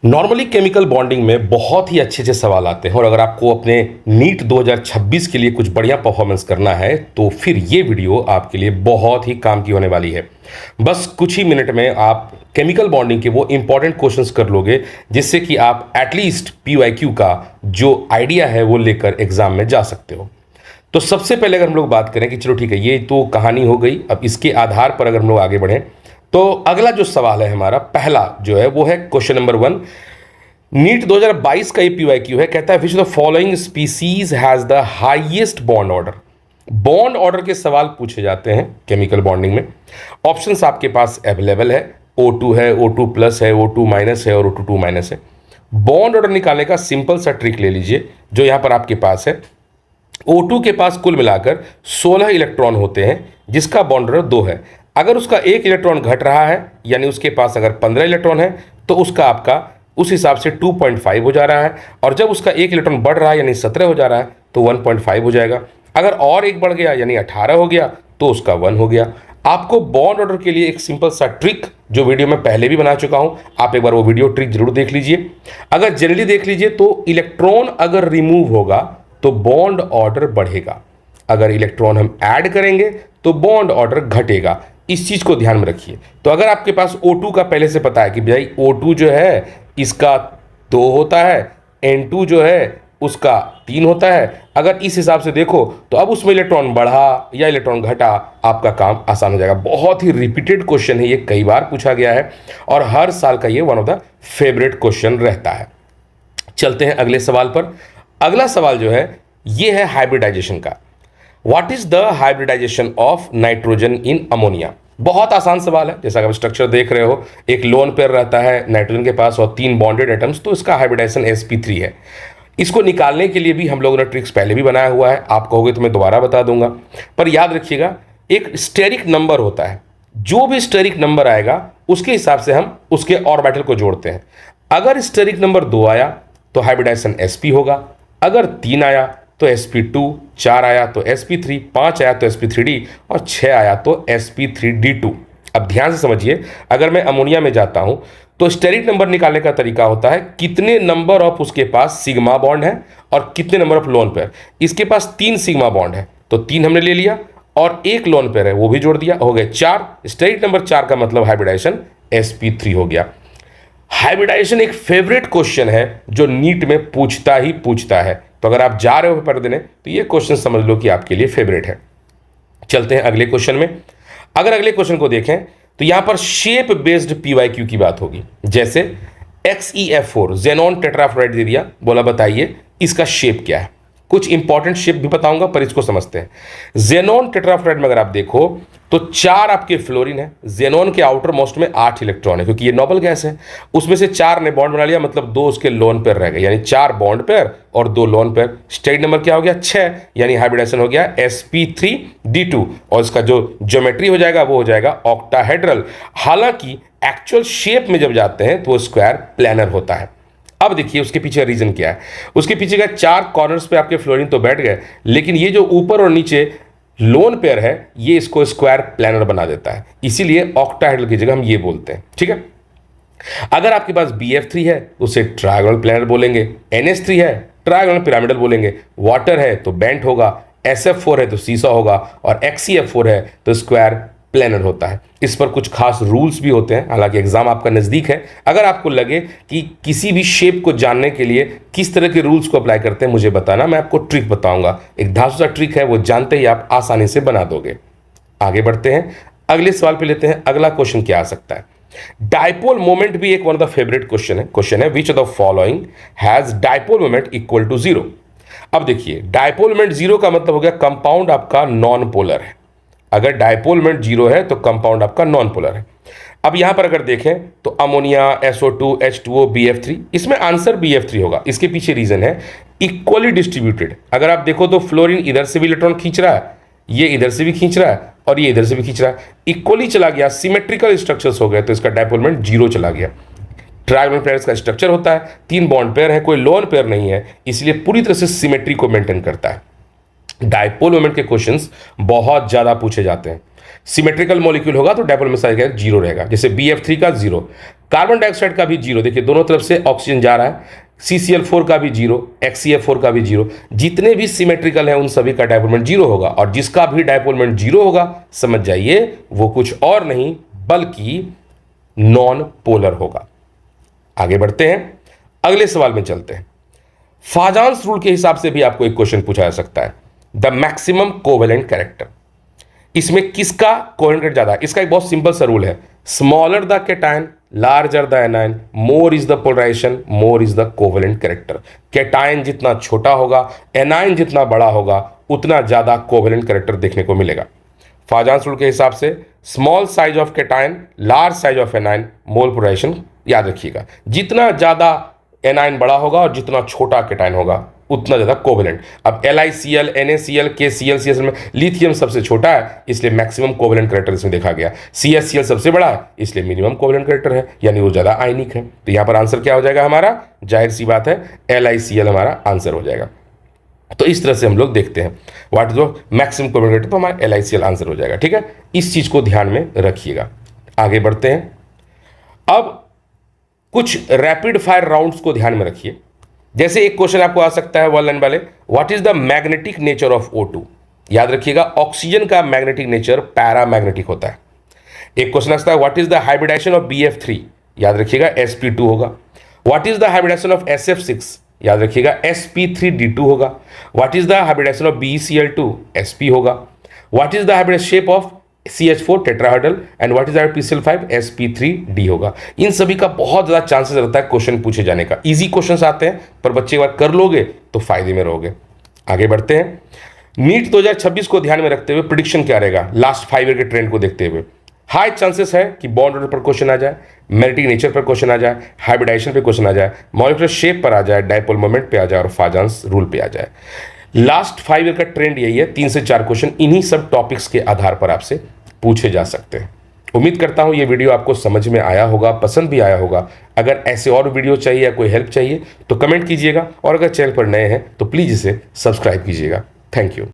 Normally chemical bonding में बहुत ही अच्छे अच्छे सवाल आते हैं और अगर आपको अपने नीट 2026 के लिए कुछ बढ़िया परफॉर्मेंस करना है तो फिर ये वीडियो आपके लिए बहुत ही काम की होने वाली है। बस कुछ ही मिनट में आप केमिकल बॉन्डिंग के वो इंपॉर्टेंट क्वेश्चंस कर लोगे जिससे कि आप एटलीस्ट PYQ का जो आइडिया है वो लेकर एग्जाम में जा सकते हो। तो सबसे पहले अगर हम लोग बात करें कि चलो ठीक है, ये तो कहानी हो गई, अब इसके आधार पर अगर हम लोग आगे बढ़ें तो अगला जो सवाल है हमारा पहला जो है वो है क्वेश्चन नंबर 1। नीट 2022 का ये PYQ है, कहता है which of the following species has the highest bond order. Bond order के सवाल पूछे जाते हैं केमिकल बॉन्डिंग में। ऑप्शंस आपके पास अवेलेबल है, O2 है, O2 प्लस है, O2 माइनस है और O2 2 माइनस है। बॉन्ड ऑर्डर निकालने का सिंपल सा ट्रिक ले लीजिए जो यहां पर आपके पास है। O2 के पास कुल मिलाकर 16 इलेक्ट्रॉन होते हैं जिसका बॉन्ड ऑर्डर 2 है। अगर उसका एक इलेक्ट्रॉन घट रहा है यानी उसके पास अगर 15 इलेक्ट्रॉन है तो उसका आपका उस हिसाब से 2.5 हो जा रहा है, और जब उसका एक इलेक्ट्रॉन बढ़ रहा है यानी 17 हो जा रहा है तो 1.5 हो जाएगा। अगर और एक बढ़ गया यानी 18 हो गया तो उसका 1 हो गया। आपको बॉन्ड ऑर्डर के लिए एक सिंपल सा ट्रिक जो वीडियो में पहले भी बना चुका हूं, आप एक बार वो वीडियो ट्रिक जरूर देख लीजिए। अगर जनरली देख लीजिए तो इलेक्ट्रॉन अगर रिमूव होगा तो बॉन्ड ऑर्डर बढ़ेगा, अगर इलेक्ट्रॉन हम ऐड करेंगे तो बॉन्ड ऑर्डर घटेगा। इस चीज को ध्यान में रखिए। तो अगर आपके पास O2 का पहले से पता है कि भाई O2 जो है इसका 2 होता है, N2 जो है उसका 3 होता है, अगर इस हिसाब से देखो तो अब उसमें इलेक्ट्रॉन बढ़ा या इलेक्ट्रॉन घटा आपका काम आसान हो जाएगा। बहुत ही रिपीटेड क्वेश्चन है ये, कई बार पूछा गया है और हर साल का ये one of the favourite question रहता है। चलते हैं अगले सवाल पर। अगला सवाल जो है ये है हाइब्रिडाइजेशन का। What is the hybridisation of nitrogen in ammonia. बहुत आसान सवाल है, जैसा आप स्ट्रक्चर देख रहे हो, एक लोन पेयर रहता है नाइट्रोजन के पास और 3 बॉन्डेड एटम्स, तो इसका हाइब्रिडाइजेशन sp3 है। इसको निकालने के लिए भी हम लोगों ने ट्रिक्स पहले भी बनाया हुआ है, आप कहोगे तो मैं दोबारा बता दूंगा, पर याद रखिएगा एक स्टेरिक नंबर होता है, जो भी स्टेरिक नंबर आएगा उसके हिसाब से हम उसके ऑर्बिटल को जोड़ते हैं। अगर स्टेरिक नंबर 2 आया तो हाइब्रिडाइजेशन sp होगा, अगर 3 आया तो sp2, 4 आया तो sp3, 5 आया तो sp3d और 6 आया तो sp3d2। अब ध्यान से समझिए, अगर मैं अमोनिया में जाता हूं तो स्टेरिक नंबर निकालने का तरीका होता है कितने नंबर ऑफ उसके पास सिग्मा बॉन्ड है और कितने नंबर ऑफ लोन पेयर। इसके पास 3 सिग्मा बॉन्ड है तो 3 हमने ले लिया और एक लोन पेयर है वो भी जोड़ दिया, हो गए 4। स्टेरिक नंबर 4 का मतलब हाइब्रिडाइजेशन sp3 हो गया। हाइब्रिडाइजेशन एक फेवरेट क्वेश्चन है जो नीट में पूछता ही पूछता है, तो अगर आप जा रहे हो पेपर देने तो ये क्वेश्चन समझ लो कि आपके लिए फेवरेट है। चलते हैं अगले क्वेश्चन में। अगर अगले क्वेश्चन को देखें तो यहां पर शेप बेस्ड PYQ की बात होगी। जैसे XeF4 जेनॉन टेट्राफ्लोराइड दे दिया, बोला बताइए इसका शेप क्या है। कुछ इंपॉर्टेंट शेप भी बताऊंगा पर इसको समझते हैं। जेनॉन टेट्राफ्लोराइड में अगर आप देखो तो 4 आपके फ्लोरीन है, जेनॉन के आउटर मोस्ट में 8 इलेक्ट्रॉन है क्योंकि ये नोबल गैस है। उसमें से 4 ने बॉन्ड बना लिया, मतलब 2 उसके लोन पेयर रह गए, यानी 4 बॉन्ड पेयर और 2 लोन पेयर। स्टेट नंबर क्या हो गया 6, यानी हाइब्रिडाइजेशन हो गया sp3d2 और इसका जो ज्योमेट्री हो जाएगा वो हो जाएगा ऑक्टाहेड्रल। हालांकि एक्चुअल शेप में जब जाते हैं तो वो स्क्वायर प्लानर होता है। अब देखिए उसके पीछे रीजन क्या है। उसके पीछे का 4 कॉर्नर्स पे आपके फ्लोरीन तो बैठ गए, लेकिन ये जो ऊपर और नीचे लोन पेयर है ये इसको स्क्वायर प्लानर बना देता है, इसीलिए ऑक्टाहेड्रल की जगह हम ये बोलते हैं। ठीक है, अगर आपके पास BF3 है उसे ट्रायंगुलर प्लानर बोलेंगे, NH3 है ट्रायंगुलर पिरामिडल बोलेंगे, वाटर है तो बेंट होगा, SF4 है तो सीसा होगा और XeF4 है तो स्क्वायर प्लानर होता है। इस पर कुछ खास रूल्स भी होते हैं, हालांकि एग्जाम आपका नज़दीक है। अगर आपको लगे कि किसी भी शेप को जानने के लिए किस तरह के रूल्स को अप्लाई करते हैं मुझे बताना, मैं आपको ट्रिक बताऊंगा। एक धांसू सा ट्रिक है, वो जानते ही आप आसानी से बना दोगे। आगे बढ़ते हैं, अगले सवाल पे लेते हैं। अगला क्वेश्चन क्या आ सकता है। डाइपोल मोमेंट भी एक one of the favourite question है which of the following has dipole moment equal to 0। अब देखिए डाइपोल मोमेंट 0 का मतलब हो गया कंपाउंड आपका नॉन पोलर है। अगर डाइपोल मोमेंट 0 है तो कंपाउंड आपका नॉन पोलर है। अब यहां पर अगर देखें तो अमोनिया, SO2, H2O, BF3, इसमें आंसर BF3 होगा। इसके पीछे रीजन है इक्वली डिस्ट्रीब्यूटेड। अगर आप देखो तो फ्लोरीन इधर से भी इलेक्ट्रॉन खींच रहा है, ये इधर से भी खींच रहा है और ये इधर से भी खींच रहा है, इक्वली चला गया, सिमेट्रिकल स्ट्रक्चर्स हो गए तो इसका डाइपोल मोमेंट 0 चला गया। ट्रायंगुलर पेयर्स का स्ट्रक्चर होता है, 3 बॉन्ड पेयर है, कोई लोन पेयर नहीं है, इसलिए पूरी तरह से सिमेट्री को मेंटेन करता है। डाइपोल मोमेंट के क्वेश्चंस बहुत ज्यादा पूछे जाते हैं। सिमेट्रिकल मॉलिक्यूल होगा तो डायपोल में साइज जीरो रहेगा, जैसे BF3 का जीरो, कार्बन डाइऑक्साइड का भी जीरो, देखिए दोनों तरफ से ऑक्सीजन जा रहा है, CCl4 का भी जीरो, XCF4 का भी जीरो, जितने भी सिमेट्रिकल हैं उन सभी का डायपोलमेंट जीरो होगा, और जिसका भी डायपोलमेंट जीरो होगा समझ जाइए वो कुछ और नहीं बल्कि नॉन पोलर होगा। आगे बढ़ते हैं, अगले सवाल में चलते हैं। फाजान्स रूल के हिसाब से भी आपको एक क्वेश्चन पूछा जा सकता है, द मैक्सिमम कोवेलेंट कैरेक्टर, इसमें किसका कोवेलेंट ज्यादा है? इसका एक बहुत सिंपल सा रूल है, smaller the cation larger the anion more is the polarisation more is the covalent character. Cation जितना छोटा होगा, एनायन जितना बड़ा होगा, उतना ज्यादा कोवेलेंट कैरेक्टर देखने को मिलेगा। फाजान्स रूल के हिसाब से small size of cation large size of anion more polarisation, याद रखिएगा जितना ज्यादा एनायन बड़ा होगा और जितना छोटा कैटायन होगा उतना ज्यादा कोवेलेंट। अब LiCl NaCl KCl CSL में लिथियम सबसे छोटा है इसलिए मैक्सिमम कोवेलेंट कैरेक्टर इसमें देखा गया, CSCl सबसे बड़ा है इसलिए मिनिमम कोवेलेंट कैरेक्टर है, यानी वो ज्यादा आयनिक है। तो यहां पर आंसर क्या हो जाएगा हमारा, जाहिर सी बात है LiCl हमारा आंसर हो जाएगा। तो इस तरह से हम लोग देखते हैं what is the maximum covalent character, तो हमारा LiCl आंसर हो जाएगा। ठीक है, इस चीज को ध्यान में रखिएगा। आगे बढ़ते हैं, अब कुछ रैपिड फायर राउंड्स को ध्यान में रखिए। जैसे एक क्वेश्चन आपको आ सकता है वन लाइन वाले, what is the magnetic nature of O2। याद रखिएगा ऑक्सीजन का मैग्नेटिक नेचर पैरामैग्नेटिक होता है। एक क्वेश्चन आता है what is the hybridisation of BF3, याद रखिएगा sp2 होगा। What is the hybridisation of SF6, याद रखिएगा sp3d2 होगा। What is the hybridisation of BeCl2, sp होगा। What is the hybrid shape of CH4 tetrahedral and what is our PCl5, sp3d होगा। इन सभी का बहुत ज्यादा चांसेस रहता है क्वेश्चन पूछे जाने का। इजी क्वेश्चंस आते हैं पर बच्चे एक बार कर लोगे तो फायदे में रहोगे। आगे बढ़ते हैं, नीट 2026 को ध्यान में रखते हुए प्रिडिक्शन क्या रहेगा लास्ट 5 ईयर के ट्रेंड को देखते हुए। हाई चांसेस है कि बॉन्ड ऑर्डर पर क्वेश्चन आ जाए, मैग्नेटिक नेचर पर क्वेश्चन आ जाए, हाइब्रिडाइजेशन पे क्वेश्चन आ जाए, मॉलिक्यूलर शेप पर आ जाए, डायपोल मोमेंट पे आ जाए और फाजान्स रूल पे आ जाए। लास्ट 5 ईयर का ट्रेंड यही है, 3 से 4 क्वेश्चन इन्हीं सब टॉपिक्स के आधार पर आपसे पूछे जा सकते हैं। उम्मीद करता हूं ये वीडियो आपको समझ में आया होगा, पसंद भी आया होगा। अगर ऐसे और वीडियो चाहिए या कोई हेल्प चाहिए तो कमेंट कीजिएगा, और अगर चैनल पर नए हैं तो प्लीज़ इसे सब्सक्राइब कीजिएगा। Thank you.